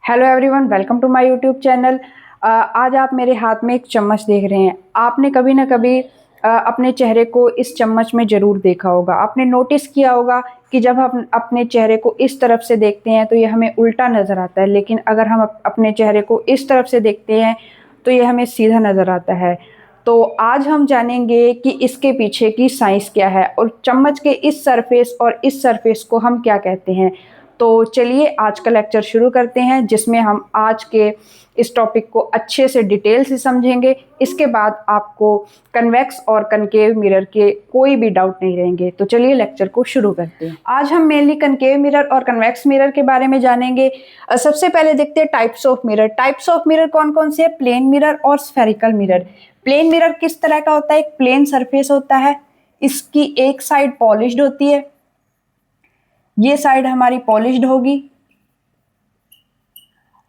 Hello everyone, welcome to my YouTube channel. आज आप मेरे हाथ में एक चम्मच देख रहे हैं। आपने कभी ना कभी अपने चेहरे को इस चम्मच में ज़रूर देखा होगा। आपने नोटिस किया होगा कि जब हम अपने चेहरे को इस तरफ से देखते हैं तो ये हमें उल्टा नज़र आता है, लेकिन अगर हम अपने चेहरे को इस तरफ से देखते हैं तो ये हमें सीधा नज़र आता है। तो आज हम जानेंगे कि इसके पीछे की साइंस क्या है और चम्मच के इस सरफेस और इस सरफेस को हम क्या कहते हैं। तो चलिए आज का लेक्चर शुरू करते हैं, जिसमें हम आज के इस टॉपिक को अच्छे से डिटेल से समझेंगे। इसके बाद आपको कन्वेक्स और कनकेव मिरर के कोई भी डाउट नहीं रहेंगे। तो चलिए लेक्चर को शुरू करते हैं। आज हम मेनली कनकेव मिरर और कन्वेक्स मिरर के बारे में जानेंगे। सबसे पहले देखते हैं types of mirror. Types of mirror कौन कौन से है? प्लेन मिरर और स्फेरिकल मिरर। प्लेन मिरर किस तरह का होता है? एक प्लेन सरफेस होता है, इसकी एक साइड पॉलिश्ड होती है, ये साइड हमारी पॉलिश्ड होगी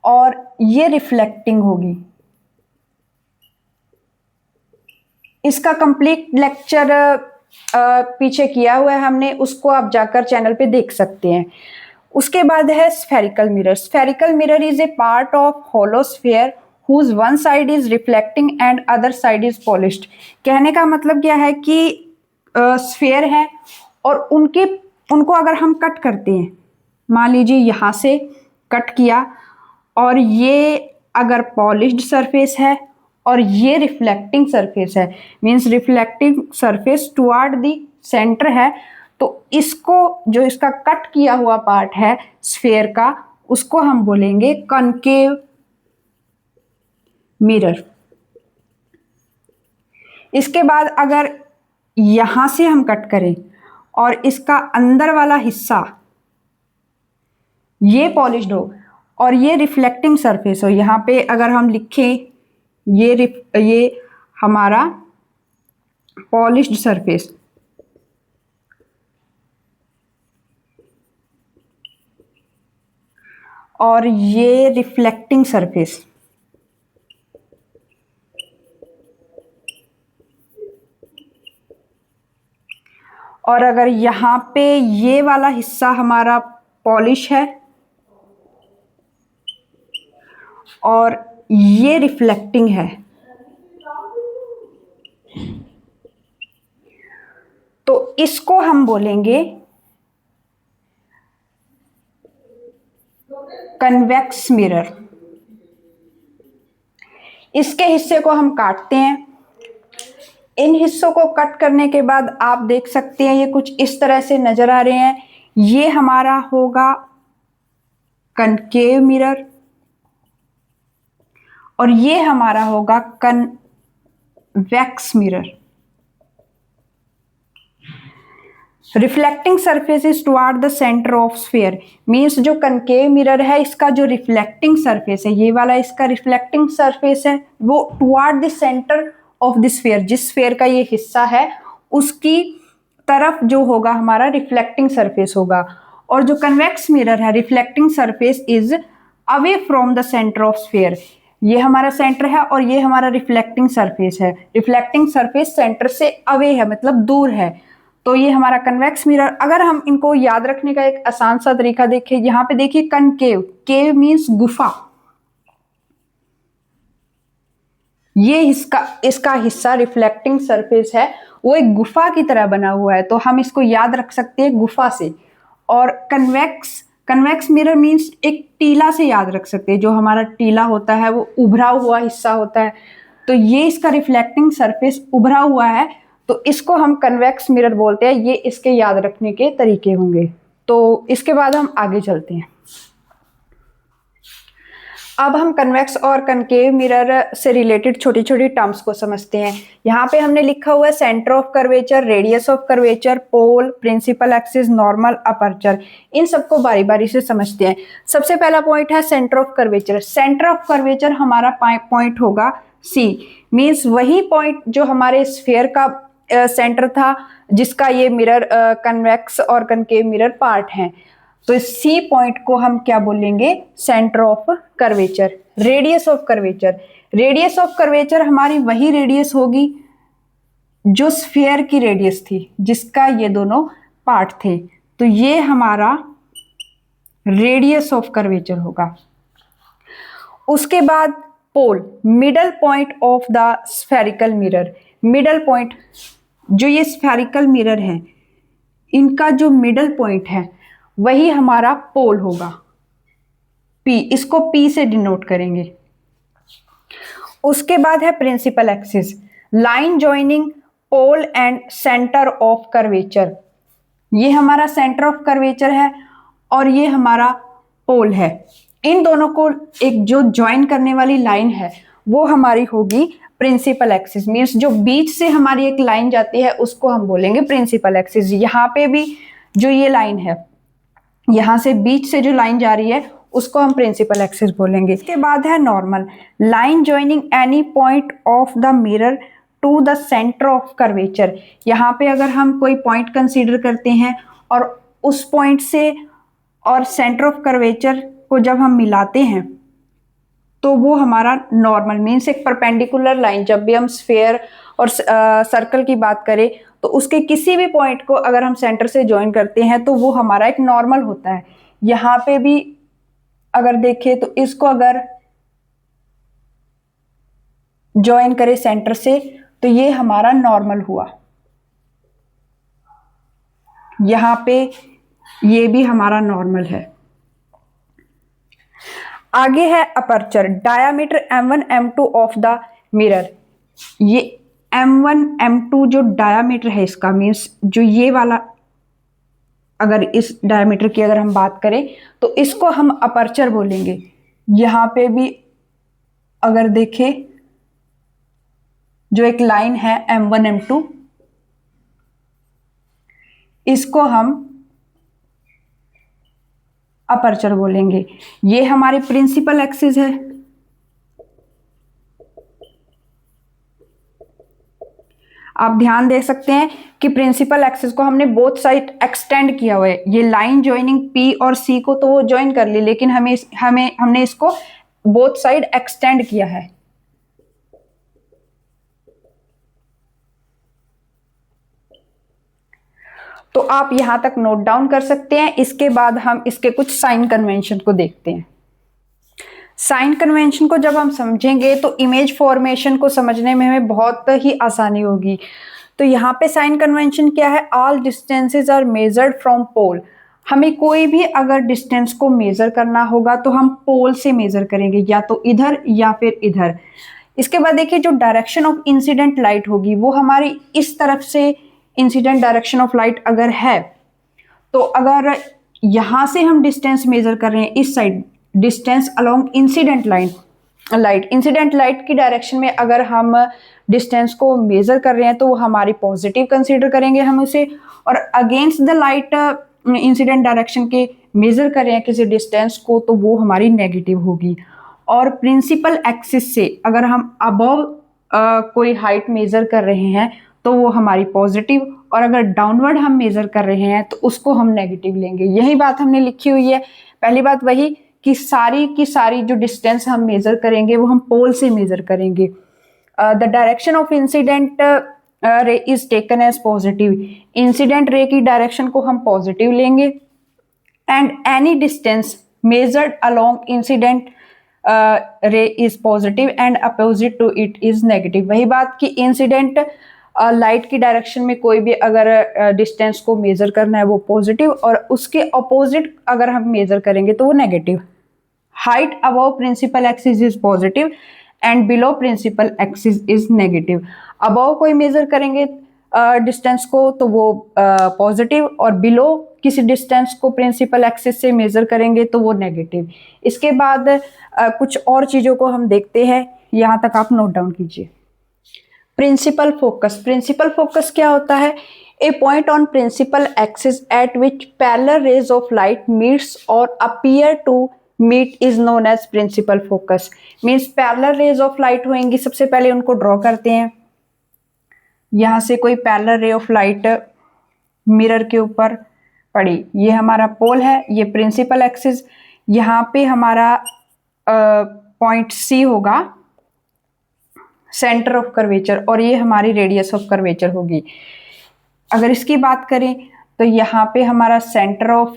और ये रिफ्लेक्टिंग होगी। इसका कंप्लीट लेक्चर पीछे किया हुआ है हमने, उसको आप जाकर चैनल पे देख सकते हैं। उसके बाद है spherical mirror. Spherical mirror is a part of hollow sphere whose one side is reflecting and other side is polished। कहने का मतलब क्या है कि स्फीयर है और उनको अगर हम कट करते हैं, मान लीजिए यहाँ से कट किया और ये अगर पॉलिश्ड सरफेस है और ये रिफ्लेक्टिंग सरफेस है, means reflecting surface toward the centre है, तो इसको जो इसका कट किया हुआ पार्ट है स्फीयर का, उसको हम बोलेंगे कनकेव मिरर। इसके बाद अगर यहां से हम कट करें और इसका अंदर वाला हिस्सा ये पॉलिश्ड हो और ये रिफ्लेक्टिंग सरफेस हो, यहां पे अगर हम लिखें ये हमारा पॉलिश्ड सरफेस और ये रिफ्लेक्टिंग सरफेस, और अगर यहाँ पे ये वाला हिस्सा हमारा पॉलिश है और ये रिफ्लेक्टिंग है, तो इसको हम बोलेंगे कन्वेक्स मिरर। इसके हिस्से को हम काटते हैं। इन हिस्सों को कट करने के बाद आप देख सकते हैं ये कुछ इस तरह से नजर आ रहे हैं। ये हमारा होगा कनकेव मिरर और ये हमारा होगा convex mirror. Reflecting surface is toward the centre of sphere, means जो कनकेव मिरर है इसका जो रिफ्लेक्टिंग सरफेस है, ये वाला इसका रिफ्लेक्टिंग सरफेस है, वो toward the centre of the sphere, जिस स्फीयर का ये हिस्सा है उसकी तरफ जो होगा हमारा रिफ्लेक्टिंग सरफेस होगा। और जो कन्वेक्स मिरर है, reflecting surface is away from the centre of sphere. ये हमारा सेंटर है और ये हमारा रिफ्लेक्टिंग सरफेस है। रिफ्लेक्टिंग सरफेस सेंटर से अवे है, मतलब दूर है, तो ये हमारा कन्वेक्स मिरर। अगर हम इनको याद रखने का एक आसान सा तरीका देखें, यहाँ पे देखिए कनकेव, केव मीन्स गुफा, ये इसका हिस्सा रिफ्लेक्टिंग सरफेस है, वो एक गुफा की तरह बना हुआ है, तो हम इसको याद रख सकते हैं गुफा से। और कन्वेक्स मिरर मीन्स एक टीला से याद रख सकते हैं, जो हमारा टीला होता है वो उभरा हुआ हिस्सा होता है, तो ये इसका रिफ्लेक्टिंग सरफेस उभरा हुआ है, तो इसको हम कन्वेक्स मिरर बोलते हैं। ये इसके याद रखने के तरीके होंगे। तो इसके बाद हम आगे चलते हैं। अब हम कन्वेक्स और कनकेव मिरर से रिलेटेड छोटी छोटी टर्म्स को समझते हैं। यहाँ पे हमने लिखा हुआ है centre of curvature, radius of curvature, pole, principal axis, normal, aperture. इन सबको बारी बारी से समझते हैं। सबसे पहला पॉइंट है centre of curvature. Centre of curvature हमारा पॉइंट होगा सी, मीन्स वही पॉइंट जो हमारे स्फीयर का सेंटर था, जिसका ये मिरर कन्वेक्स और कनकेव मिरर पार्ट हैं। तो इस सी पॉइंट को हम क्या बोलेंगे? Centre of curvature. Radius of curvature, radius of curvature हमारी वही रेडियस होगी जो स्फीयर की रेडियस थी, जिसका ये दोनों पार्ट थे, तो ये हमारा रेडियस ऑफ कर्वेचर होगा। उसके बाद pole, middle point of the spherical mirror. Middle point, जो ये स्फेरिकल मिरर है इनका जो मिडल पॉइंट है वही हमारा पोल होगा, पी, इसको पी से डिनोट करेंगे। उसके बाद है principal axis, line joining pole and centre of curvature. ये हमारा सेंटर ऑफ कर्वेचर है और ये हमारा पोल है। इन दोनों को एक जो ज्वाइन करने वाली लाइन है वो हमारी होगी प्रिंसिपल एक्सिस। मीन्स जो बीच से हमारी एक लाइन जाती है उसको हम बोलेंगे प्रिंसिपल एक्सिस। यहाँ पे भी जो ये लाइन है, यहाँ से बीच से जो लाइन जा रही है उसको हम प्रिंसिपल एक्सिस बोलेंगे। इसके बाद है normal, line joining any point of the mirror to the centre of curvature. यहाँ पे अगर हम कोई पॉइंट कंसीडर करते हैं और उस पॉइंट से और सेंटर ऑफ कर्वेचर को जब हम मिलाते हैं तो वो हमारा नॉर्मल, मीन्स एक परपेंडिकुलर लाइन। जब भी हम स्फेयर और सर्कल की बात करें तो उसके किसी भी पॉइंट को अगर हम सेंटर से ज्वाइन करते हैं तो वो हमारा एक नॉर्मल होता है। यहाँ पे भी अगर देखें तो इसको अगर ज्वाइन करें सेंटर से तो ये हमारा नॉर्मल हुआ। यहाँ पे ये भी हमारा नॉर्मल है। आगे है aperture, diameter m1 m2 of the mirror. ये m1 m2 जो डायामीटर है इसका, मीन्स जो ये वाला, अगर इस डायमीटर की अगर हम बात करें तो इसको हम अपर्चर बोलेंगे। यहाँ पे भी अगर देखें जो एक लाइन है m1 m2, इसको हम अपर्चर बोलेंगे। ये हमारी प्रिंसिपल एक्सिस है। आप ध्यान दे सकते हैं कि प्रिंसिपल एक्सिस को हमने बोथ साइड एक्सटेंड किया हुआ है। ये लाइन ज्वाइनिंग पी और सी को तो वो ज्वाइन कर ली, लेकिन हमने इसको बोथ साइड एक्सटेंड किया है। तो आप यहां तक नोट डाउन कर सकते हैं। इसके बाद हम इसके कुछ साइन कन्वेंशन को देखते हैं। साइन कन्वेंशन को जब हम समझेंगे तो इमेज फॉर्मेशन को समझने में हमें बहुत ही आसानी होगी। तो यहाँ पे साइन कन्वेंशन क्या है, all distances are measured from pole. हमें कोई भी अगर डिस्टेंस को मेजर करना होगा तो हम पोल से मेजर करेंगे, या तो इधर या फिर इधर। इसके बाद देखिए जो डायरेक्शन ऑफ इंसिडेंट लाइट होगी वो हमारी इस तरफ से इंसिडेंट डायरेक्शन ऑफ लाइट अगर है, तो अगर यहां से हम डिस्टेंस मेजर कर रहे हैं इस side, distance along incident light, incident light की डायरेक्शन में अगर हम डिस्टेंस को मेजर कर रहे हैं तो वो हमारी पॉजिटिव कंसीडर करेंगे हम उसे। और against the light incident direction के मेजर कर रहे हैं किसी डिस्टेंस को तो वो हमारी नेगेटिव होगी। और प्रिंसिपल एक्सिस से अगर हम अबव कोई हाइट मेजर कर रहे हैं तो वो हमारी पॉजिटिव, और अगर डाउनवर्ड हम मेजर कर रहे हैं तो उसको हम नेगेटिव लेंगे। यही बात हमने लिखी हुई है। पहली बात वही कि सारी की सारी जो डिस्टेंस हम मेजर करेंगे वो हम पोल से मेजर करेंगे। The direction of incident ray is taken as positive. Incident ray की डायरेक्शन को हम पॉजिटिव लेंगे। And any distance measured along incident ray is positive and opposite to it is negative. वही बात कि इंसिडेंट लाइट की direction में कोई भी अगर डिस्टेंस को मेजर करना है वो पॉजिटिव, और उसके अपोजिट अगर हम मेजर करेंगे तो वो negative. Height above principal axis is positive and below principal axis is negative. Above कोई मेजर करेंगे डिस्टेंस को तो वो पॉजिटिव, और बिलो किसी डिस्टेंस को प्रिंसिपल एक्सिस से मेजर करेंगे तो वो नेगेटिव। इसके बाद कुछ और चीज़ों को हम देखते हैं, यहाँ तक आप नोट डाउन कीजिए। प्रिंसिपल फोकस, प्रिंसिपल फोकस क्या होता है, a point on principal axis at which parallel rays of light meets और appear to meet is known as principal focus. Means parallel rays of light होंगी, सबसे पहले उनको draw करते हैं। यहाँ से कोई parallel ray of light mirror के ऊपर पड़ी, ये हमारा पोल है, ये प्रिंसिपल एक्सिस, यहाँ पे हमारा पॉइंट सी होगा सेंटर ऑफ कर्वेचर, और ये हमारी रेडियस ऑफ कर्वेचर होगी। अगर इसकी बात करें तो यहाँ पे हमारा सेंटर ऑफ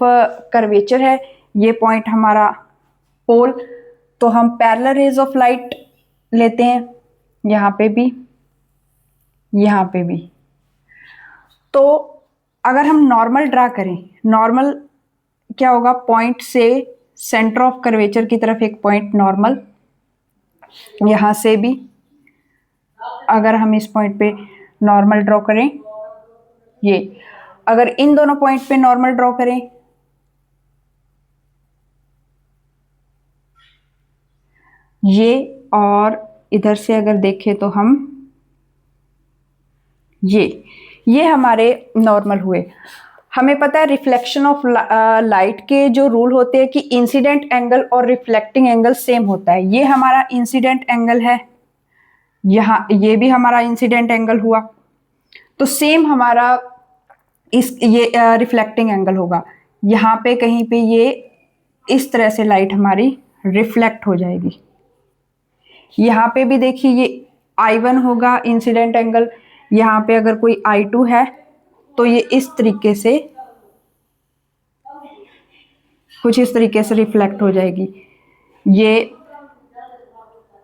कर्वेचर है, ये पॉइंट हमारा पोल, तो हम पैरेलल रेज ऑफ लाइट लेते हैं, यहाँ पे भी, यहाँ पे भी। तो अगर हम नॉर्मल ड्रा करें, नॉर्मल क्या होगा, पॉइंट से सेंटर ऑफ कर्वेचर की तरफ एक पॉइंट नॉर्मल, यहां से भी अगर हम इस पॉइंट पे नॉर्मल ड्रॉ करें, ये अगर इन दोनों पॉइंट पे नॉर्मल ड्रॉ करें, ये, और इधर से अगर देखें तो हम ये हमारे नॉर्मल हुए। हमें पता है रिफ्लेक्शन ऑफ लाइट के जो रूल होते हैं कि इंसिडेंट एंगल और रिफ्लेक्टिंग एंगल सेम होता है। ये हमारा इंसिडेंट एंगल है, यहाँ ये भी हमारा इंसिडेंट एंगल हुआ, तो सेम हमारा ये रिफ्लेक्टिंग एंगल होगा। यहाँ पे कहीं पे ये इस तरह से लाइट हमारी रिफ्लेक्ट हो जाएगी। यहाँ पे भी देखिए ये I1 होगा इंसिडेंट एंगल, यहाँ पे अगर कोई I2 है तो ये इस तरीके से, कुछ इस तरीके से रिफ्लेक्ट हो जाएगी। ये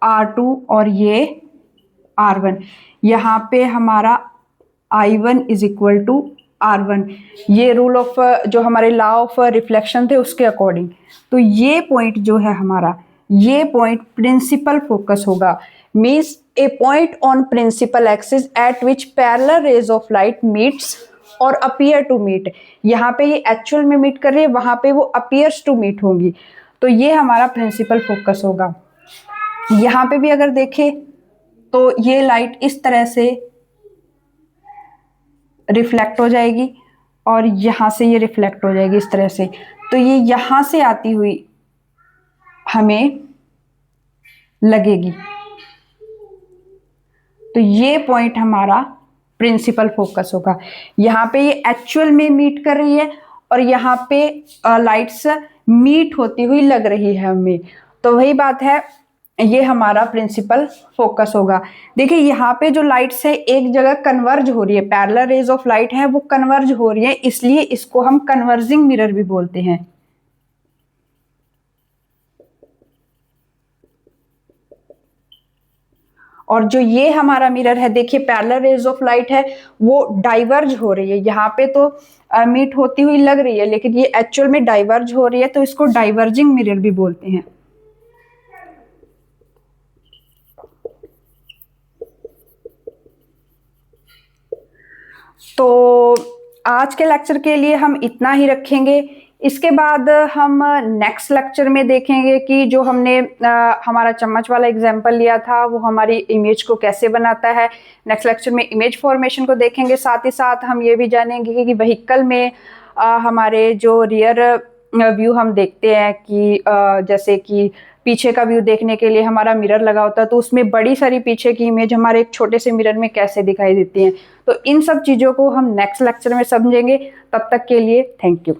R2 और ये R1, यहाँ पे हमारा I1 is equal to R1, ये रूल ऑफ जो हमारे लॉ ऑफ रिफ्लेक्शन थे उसके अकॉर्डिंग। तो ये पॉइंट जो है हमारा, ये पॉइंट प्रिंसिपल फोकस होगा, means a point on principal axis at which parallel rays of light meets और अपीयर टू मीट। यहाँ पे ये एक्चुअल में मीट कर रही है, वहां पे वो अपीयर्स टू मीट होंगी, तो ये हमारा प्रिंसिपल फोकस होगा। यहाँ पे भी अगर देखें तो ये लाइट इस तरह से रिफ्लेक्ट हो जाएगी और यहाँ से ये रिफ्लेक्ट हो जाएगी इस तरह से, तो ये यहाँ से आती हुई हमें लगेगी। तो ये पॉइंट हमारा प्रिंसिपल फोकस होगा। यहाँ पे ये एक्चुअल में मीट कर रही है और यहाँ पे लाइट्स मीट होती हुई लग रही है हमें, तो वही बात है, ये हमारा प्रिंसिपल फोकस होगा। देखिए यहाँ पे जो लाइट्स है एक जगह कन्वर्ज हो रही है, पैरेलल रेज ऑफ लाइट है वो कन्वर्ज हो रही है, इसलिए इसको हम कन्वर्जिंग मिरर भी बोलते हैं। और जो ये हमारा मिरर है, देखिए पैरेलल रेज ऑफ लाइट है वो डाइवर्ज हो रही है, यहाँ पे तो मीट होती हुई लग रही है लेकिन ये एक्चुअल में डाइवर्ज हो रही है, तो इसको डाइवर्जिंग मिरर भी बोलते हैं। तो आज के लेक्चर के लिए हम इतना ही रखेंगे। इसके बाद हम नेक्स्ट लेक्चर में देखेंगे कि जो हमने हमारा चम्मच वाला एग्जाम्पल लिया था वो हमारी इमेज को कैसे बनाता है। नेक्स्ट लेक्चर में इमेज फॉर्मेशन को देखेंगे, साथ ही साथ हम ये भी जानेंगे कि व्हीकल में हमारे जो रियर व्यू हम देखते हैं कि जैसे कि पीछे का व्यू देखने के लिए हमारा मिरर लगा होता है, तो उसमें बड़ी सारी पीछे की इमेज हमारे एक छोटे से मिरर में कैसे दिखाई देती हैं। तो इन सब चीज़ों को हम नेक्स्ट लेक्चर में समझेंगे। तब तक के लिए थैंक यू।